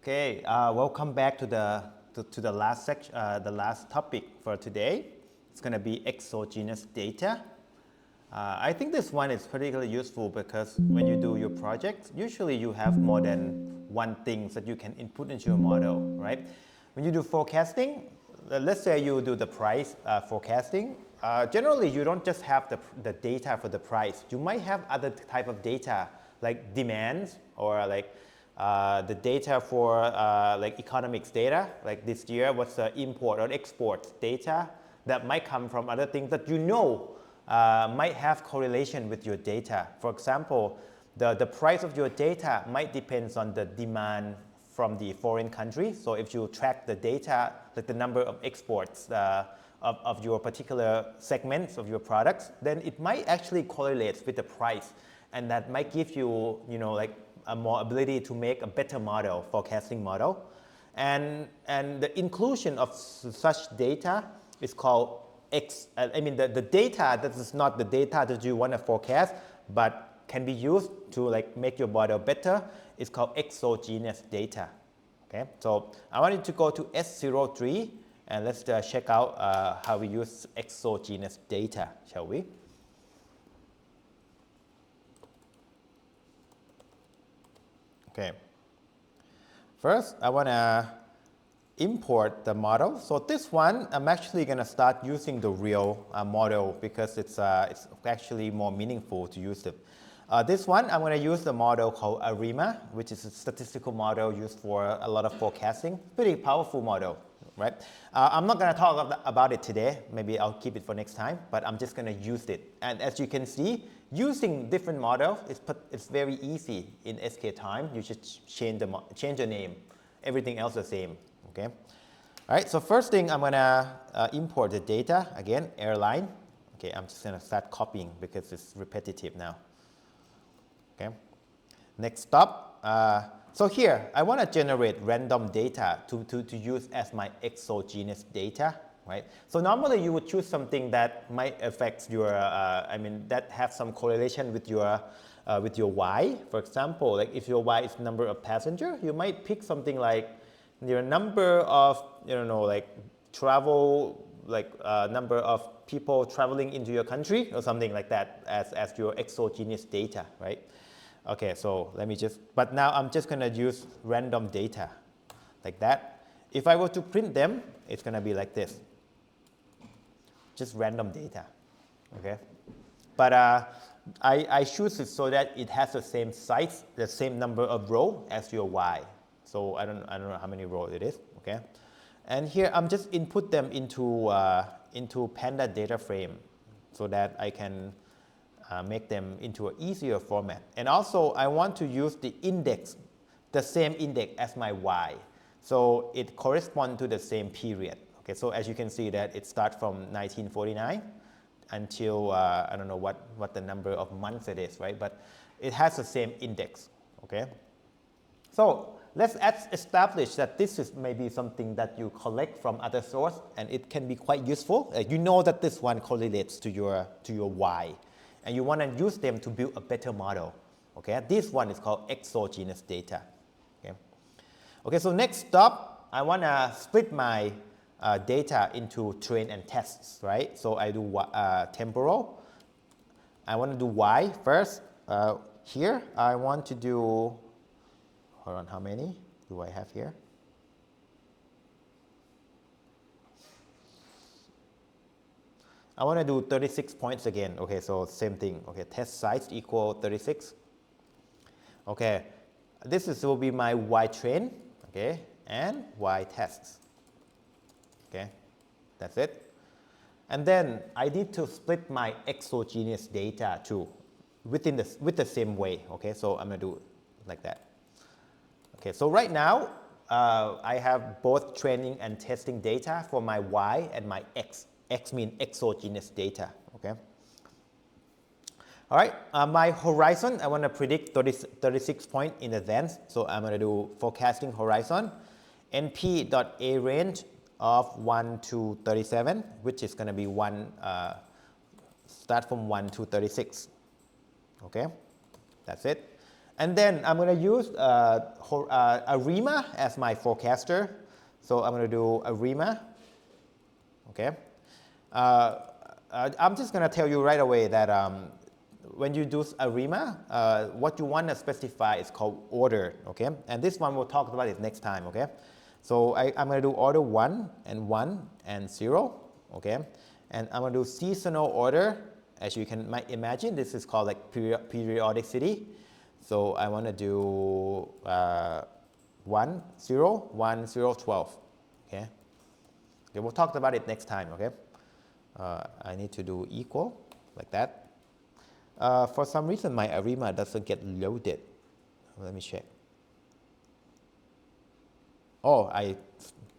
Okay, welcome back to the last section, the last topic for today. It's going to be exogenous data. I think this one is particularly useful because when you do your project, usually you have more than one thing that you can input into your model, right? When you do forecasting, let's say you do the price forecasting. Generally, you don't just have the data for the price. You might have other type of data like demands or like the data for like economics data, like this year, what's the import or export data that might come from other things that you know might have correlation with your data. For example, the price of your data might depend on the demand from the foreign country. So if you track the data, like the number of exports of your particular segments of your products, then it might actually correlate with the price, and that might give you, like a more ability to make a better model, forecasting model. And the inclusion of such data is called the data that is not the data that you want to forecast, but can be used to like make your model better, is called exogenous data. Okay, so I want you to go to S03 and let's check out how we use exogenous data, shall we? Okay, first I want to import the model. So this one, I'm actually going to start using the real model because it's actually more meaningful to use it. This one, I'm going to use the model called ARIMA, which is a statistical model used for a lot of forecasting. Pretty powerful model, right? I'm not going to talk about it today. Maybe I'll keep it for next time, but I'm just going to use it. And as you can see, using different models, it's very easy in SKTime. You just change the name. Everything else the same. Okay. All right. So first thing, I'm gonna import the data again. Airline. Okay. I'm just gonna start copying because it's repetitive now. Okay. Next stop. So here, I want to generate random data to use as my exogenous data. Right. So normally you would choose something that might affect your, that have some correlation with your Y. For example, like if your Y is number of passenger, you might pick something like your number of, like travel, like number of people traveling into your country or something like that as your exogenous data, right? Okay, so let me but now I'm just going to use random data like that. If I were to print them, it's going to be like this. Just random data, okay? But I choose it so that it has the same size, the same number of rows as your Y. So I don't know how many rows it is, okay? And here I'm just input them into Panda data frame so that I can make them into an easier format. And also I want to use the index, the same index as my Y. So it corresponds to the same period. Okay, so as you can see that it starts from 1949 until I don't know what the number of months it is, right? But it has the same index, okay? So let's establish that this is maybe something that you collect from other source, and it can be quite useful. You know that this one correlates to your Y, and you want to use them to build a better model. Okay, this one is called exogenous data. Okay, okay. So next stop, I want to split my data into train and tests, right? So I do temporal. I want to do Y first. Here, I want to do, hold on, how many do I have here? I want to do 36 points again. Okay, so same thing. Okay, test size equal 36. Okay, will be my Y train, okay, and Y tests. Okay, that's it. And then I need to split my exogenous data too with the same way. Okay, so I'm going to do it like that. Okay, so right now I have both training and testing data for my Y and my X. X means exogenous data. Okay. All right, my horizon, I want to predict 36 points in advance. So I'm going to do forecasting horizon, np.a range of 1 to 37, which is going to be start from 1 to 36. Okay, that's it. And then I'm going to use ARIMA as my forecaster. So I'm going to do ARIMA. Okay. I'm just going to tell you right away that when you do ARIMA, what you want to specify is called order. Okay. And this one we'll talk about it next time. Okay. So I'm going to do order 1 and 0. Okay. And I'm going to do seasonal order. As you can imagine, this is called like periodicity. So I want to do 1, 0, 1, 0, 12. Okay. Okay, we'll talk about it next time. Okay. I need to do equal like that. For some reason, my ARIMA doesn't get loaded. Let me check. Oh, I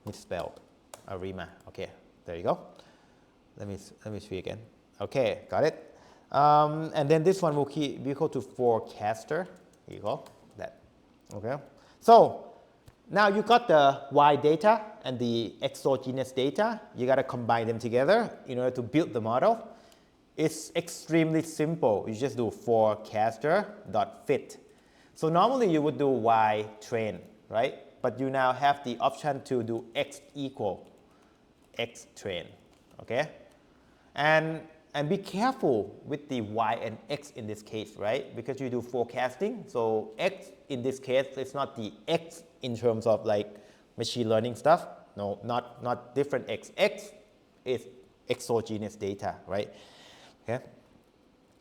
misspelled ARIMA. Okay, there you go. Let me see again. Okay, got it. And then this one will be equal to forecaster. Here you go. That. Okay. So now you got the Y data and the exogenous data. You got to combine them together in order to build the model. It's extremely simple. You just do forecaster.fit. So normally you would do Y train, right? But you now have the option to do X equal X train. Okay. And be careful with the Y and X in this case, right? Because you do forecasting. So X in this case, it's not the X in terms of like machine learning stuff. No, not different X. X is exogenous data, right? Okay.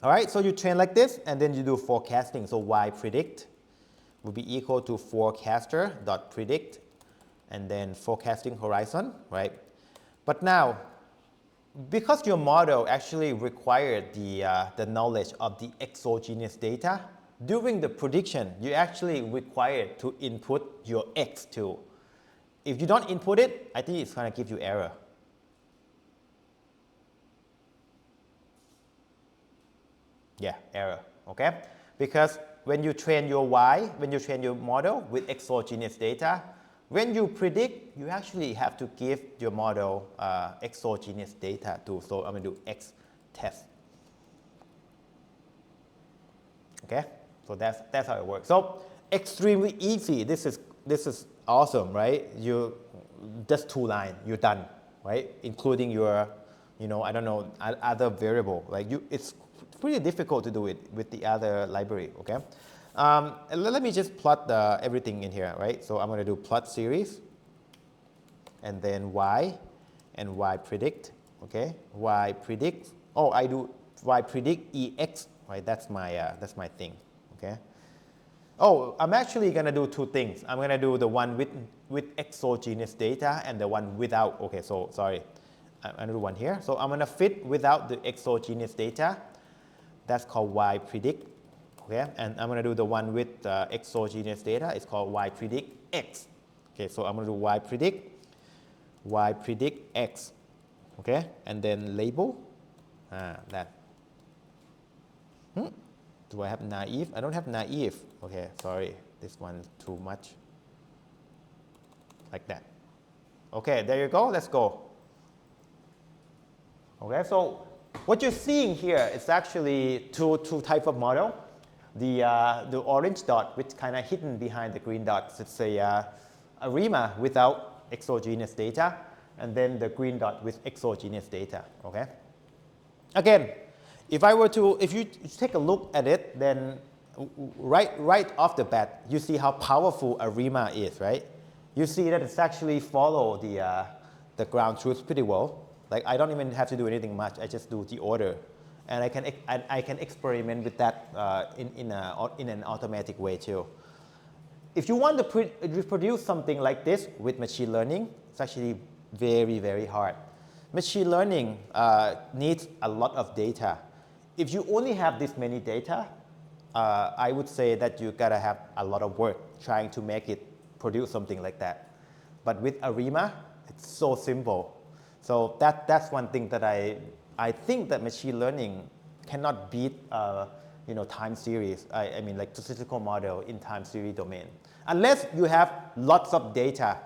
All right, so you train like this, and then you do forecasting. So Y predict will be equal to forecaster.predict, and then forecasting horizon, right? But now, because your model actually required the knowledge of the exogenous data, during the prediction, you actually required to input your X too. If you don't input it, I think it's going to give you error. Yeah, error, okay? Because when you train your Y, when you train your model with exogenous data, when you predict, you actually have to give your model exogenous data too. So I'm going to do X test. Okay, so that's how it works. So extremely easy. This is awesome, right? You just 2 lines, you're done, right? Including your, I don't know, other variable. Like it's pretty difficult to do it with the other library. Okay. Let me just plot everything in here, right? So I'm going to do plot series, and then Y, and Y predict, okay? Y predict. Oh, I do Y predict EX, right? That's my thing, okay? Oh, I'm actually going to do 2 things. I'm going to do the one with exogenous data and the one without. Okay, so sorry, I'm going to do one here. So I'm going to fit without the exogenous data. That's called Y predict. Okay, and I'm going to do the one with exogenous data. It's called Y predict X. Okay, so I'm going to do Y predict X. Okay, and then label that. Do I have naive? I don't have naive. Okay, sorry, this one too much. Like that. Okay, there you go. Let's go. Okay, so what you're seeing here is actually two types of model. The orange dot, which kind of hidden behind the green dots, it's a ARIMA without exogenous data, and then the green dot with exogenous data. Okay. Again, if you take a look at it, then right off the bat, you see how powerful ARIMA is, right? You see that it's actually follow the ground truth pretty well. Like I don't even have to do anything much. I just do the order. And I can experiment with that in an automatic way too. If you want to reproduce something like this with machine learning, it's actually very, very hard. Machine learning needs a lot of data. If you only have this many data, I would say that you gotta have a lot of work trying to make it produce something like that. But with ARIMA, it's so simple. So that's one thing that I think that machine learning cannot beat time series. I mean like statistical model in time series domain. Unless you have lots of data,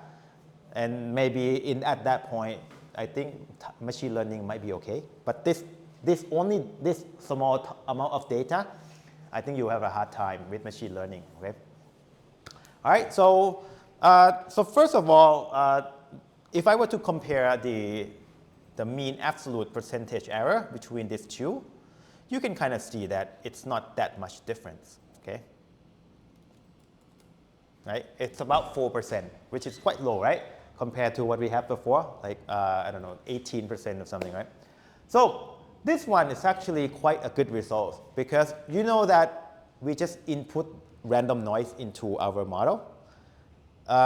and maybe at that point, I think machine learning might be okay. But this small amount of data, I think you have a hard time with machine learning. Okay. All right. So first of all, if I were to compare the mean absolute percentage error between these two, you can kind of see that it's not that much difference. Okay. Right? It's about 4%, which is quite low, right? Compared to what we had before, like, I don't know, 18% or something, right? So this one is actually quite a good result because you know that we just input random noise into our model.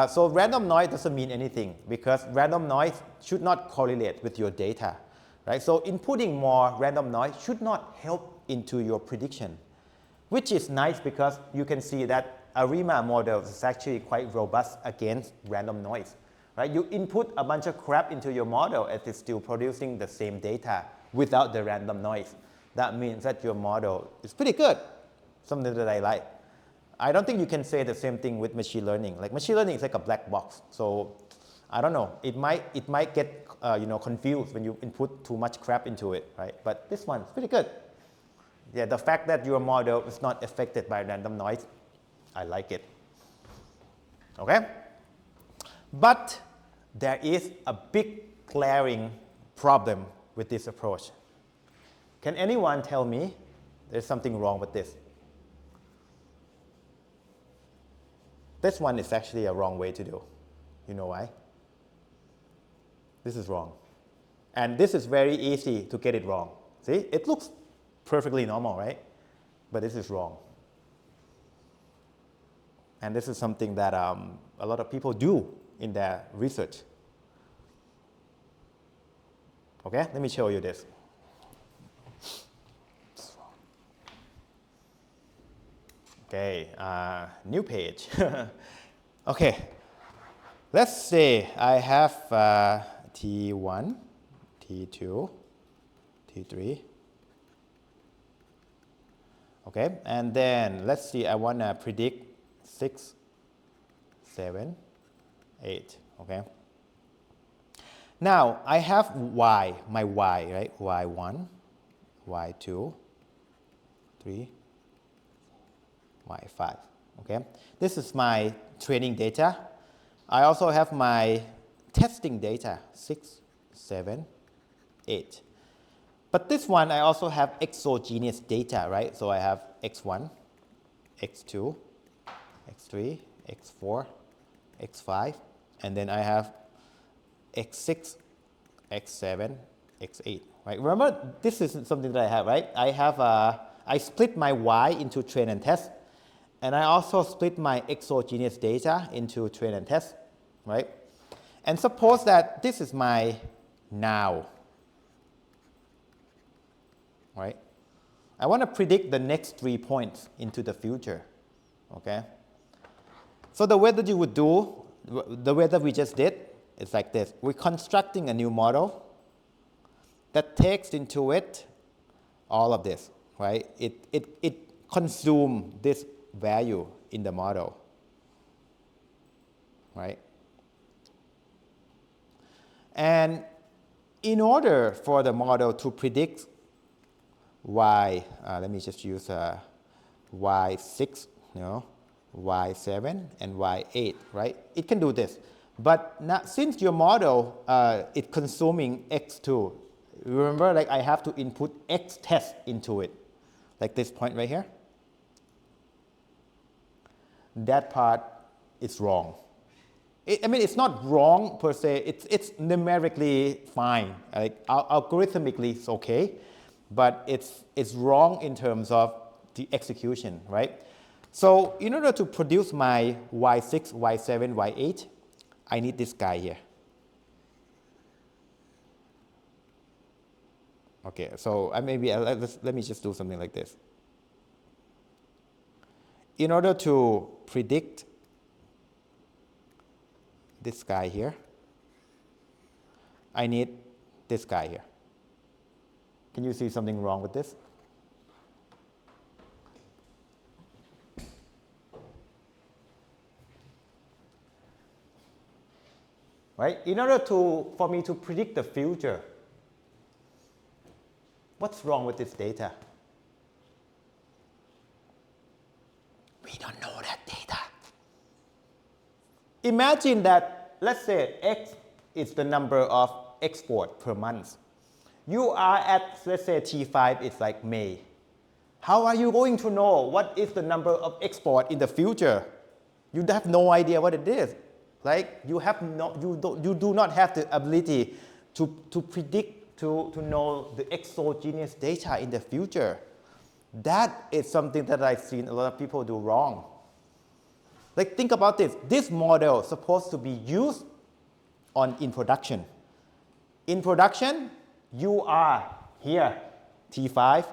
So random noise doesn't mean anything because random noise should not correlate with your data, right? So inputting more random noise should not help into your prediction, which is nice because you can see that ARIMA model is actually quite robust against random noise, right? You input a bunch of crap into your model and it's still producing the same data without the random noise. That means that your model is pretty good, something that I like. I don't think you can say the same thing with machine learning. Like machine learning is like a black box. So I don't know, it might get confused when you input too much crap into it, right? But this one's pretty good. Yeah, the fact that your model is not affected by random noise, I like it. Okay? But there is a big glaring problem with this approach. Can anyone tell me there's something wrong with this? This one is actually a wrong way to do. You know why? This is wrong. And this is very easy to get it wrong. See, it looks perfectly normal, right? But this is wrong. And this is something that a lot of people do in their research. Okay, let me show you this. Okay, new page. Okay, let's say I have T1, T2, T3. Okay, and then let's see, I want to predict 6, 7, 8. Okay. Now I have y, my y, right? y1, y2, 3, y5. Okay. This is my training data. I also have my testing data, 6, 7, 8. But this one I also have exogenous data, right? So I have x1, x2, x3, x4, x5, and then I have x6, x7, x8, right? Remember, this is something that I have, right? I split my y into train and test, and I also split my exogenous data into train and test, right? And suppose that this is my now, right? I want to predict the next 3 points into the future, okay? So the way that you would do, the way that we just did, is like this. We're constructing a new model that takes into it all of this, right? It consumes this value in the model, right? And in order for the model to predict y, let me just use y6, y7, and y8, right? It can do this. But now, since your model is consuming x2, remember, like I have to input x test into it, like this point right here. That part is wrong. I mean, it's not wrong per se. It's numerically fine. Like algorithmically, it's okay, but it's wrong in terms of the execution, right? So in order to produce my y6, y7, y8, I need this guy here. Okay, so let me just do something like this. In order to predict this guy here, I need this guy here. Can you see something wrong with this? Right? In order for me to predict the future, what's wrong with this data? Imagine that, let's say X is the number of export per month. You are at, let's say T5 is like May. How are you going to know what is the number of export in the future? You have no idea what it is. Like you do not have the ability to predict, to know the exogenous data in the future. That is something that I've seen a lot of people do wrong. Like think about this. This model is supposed to be used in production. In production, you are here, T5.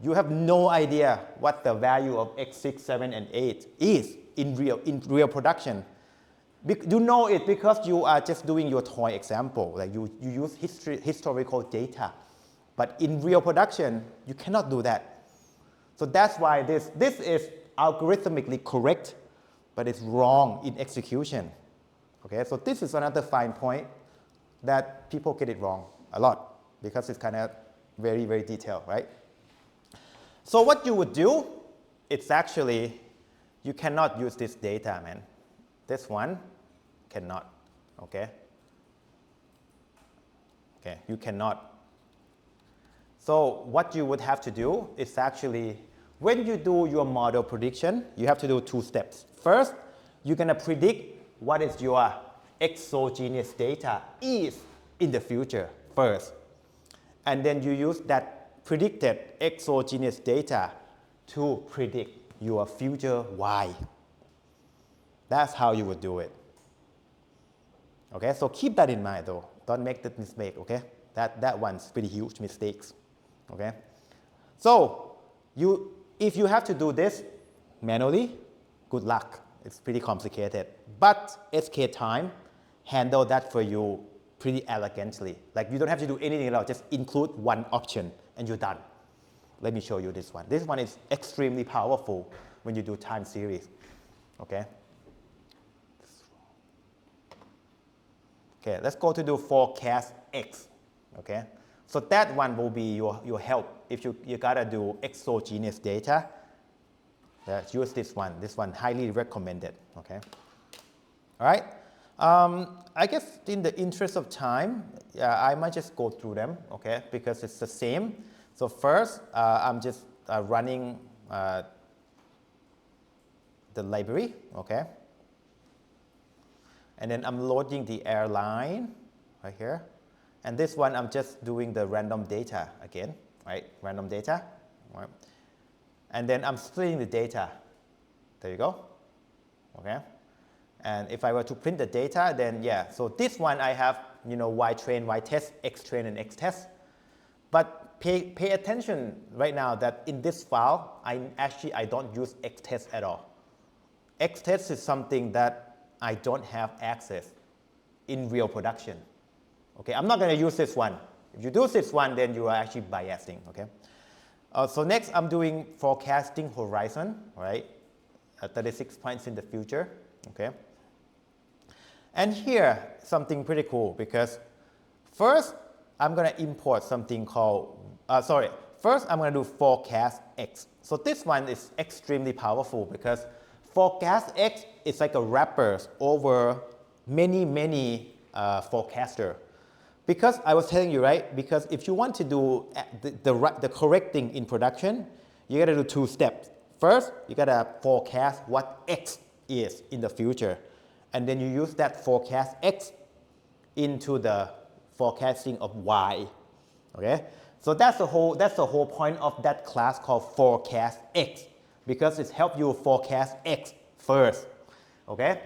You have no idea what the value of X6, 7, and 8 is in real production. You know it because you are just doing your toy example. Like you use historical data. But in real production, you cannot do that. So that's why this is algorithmically correct, but it's wrong in execution. Okay, so this is another fine point that people get it wrong a lot because it's kind of very, very detailed, right? So what you would do, it's actually, you cannot use this data, man. This one cannot, okay? Okay, you cannot. So what you would have to do is actually, when you do your model prediction, you have to do 2 steps. First, you're going to predict what is your exogenous data is in the future first. And then you use that predicted exogenous data to predict your future Y. That's how you would do it. Okay, so keep that in mind though. Don't make that mistake, okay? That one's pretty huge mistakes, okay? So if you have to do this manually, good luck. It's pretty complicated. But SK Time handle that for you pretty elegantly. Like you don't have to do anything at all, just include one option and you're done. Let me show you this one. This one is extremely powerful when you do time series, okay? Okay, let's go to do forecast X, okay? So that one will be your help if you gotta do exogenous data. Use this one highly recommended, okay? All right, I guess in the interest of time, I might just go through them, okay? Because it's the same. So first, I'm just running the library, okay? And then I'm loading the airline right here. And this one, I'm just doing the random data again, right? Random data, right? And then I'm splitting the data. There you go, okay? And if I were to print the data, then yeah. So this one I have, Y train, Y test, X train, and X test. But pay attention right now that in this file, I don't use X test at all. X test is something that I don't have access in real production. Okay, I'm not going to use this one. If you do this one, then you are actually biasing, okay? So next, I'm doing forecasting horizon, right? 36 points in the future, okay? And here, something pretty cool because first, I'm going to import something called, first I'm going to do forecast X. So this one is extremely powerful because forecast X is like a wrapper over many forecaster. Because I was telling you, right? Because if you want to do the correct thing in production, you got to do 2 steps. First, you got to forecast what X is in the future. And then you use that forecast X into the forecasting of Y. Okay? So that's the whole point of that class called forecast X. Because it helps you forecast X first, okay?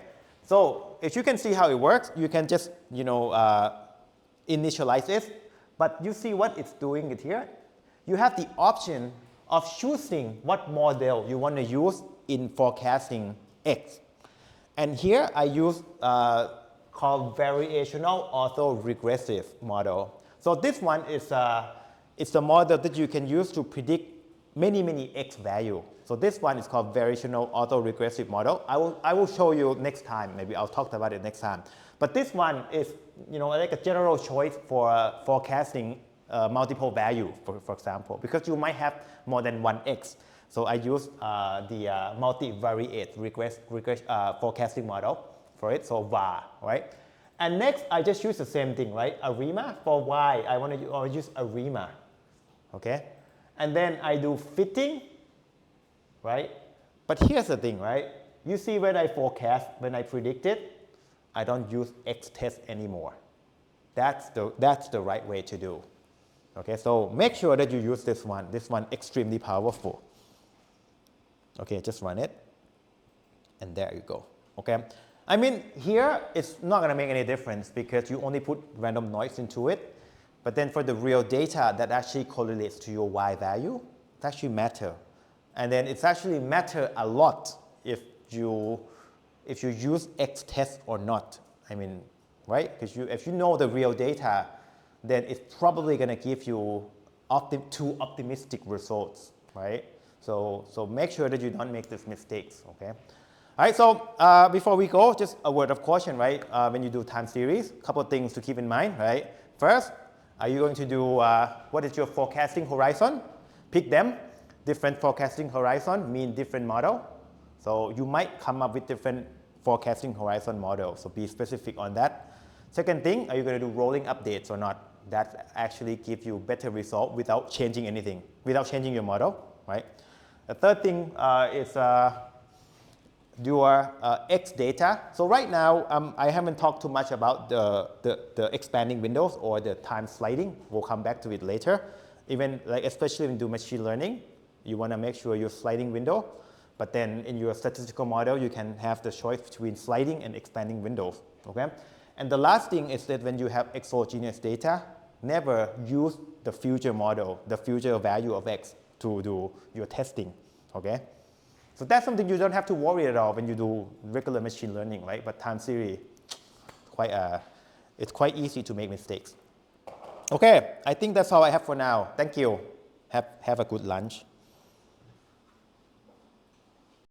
So if you can see how it works, you can just, initialize it. But you see what it's doing it here? You have the option of choosing what model you want to use in forecasting X. And here I use called variational autoregressive model. So this one is it's a model that you can use to predict many X value. So this one is called variational autoregressive model. I will show you next time. Maybe I'll talk about it next time. But this one is, like a general choice for forecasting multiple value, for example, because you might have more than one X. So I use the multivariate forecasting model for it, so var, right? And next, I just use the same thing, right? Arima for y, I want to use arima, okay? And then I do fitting, right? But here's the thing, right? You see when I forecast, when I predict it, I don't use X test anymore. That's the right way to do. Okay, so make sure that you use this one. This one extremely powerful. Okay, just run it. And there you go. Okay. I mean, here it's not going to make any difference because you only put random noise into it. But then for the real data that actually correlates to your Y value, it actually matter. And then it's actually matter a lot if you use X test or not. I mean, right? Because if you know the real data, then it's probably going to give you too optimistic results, right? So make sure that you don't make these mistakes, okay? All right, so before we go, just a word of caution, right? When you do time series, a couple of things to keep in mind, right? First, are you going to do, what is your forecasting horizon? Pick them. Different forecasting horizon mean different model. So you might come up with different forecasting horizon models, so be specific on that. Second thing, are you going to do rolling updates or not? That actually gives you better result without changing anything, without changing your model, right? The third thing is your X data. So right now, I haven't talked too much about the expanding windows or the time sliding. We'll come back to it later. Even like especially when you do machine learning, you want to make sure your sliding window. But then in your statistical model, you can have the choice between sliding and expanding windows. Okay. And the last thing is that when you have exogenous data, never use the future model, the future value of X to do your testing. Okay. So that's something you don't have to worry at all when you do regular machine learning, right? But time series, it's quite easy to make mistakes. Okay, I think that's all I have for now. Thank you. Have a good lunch.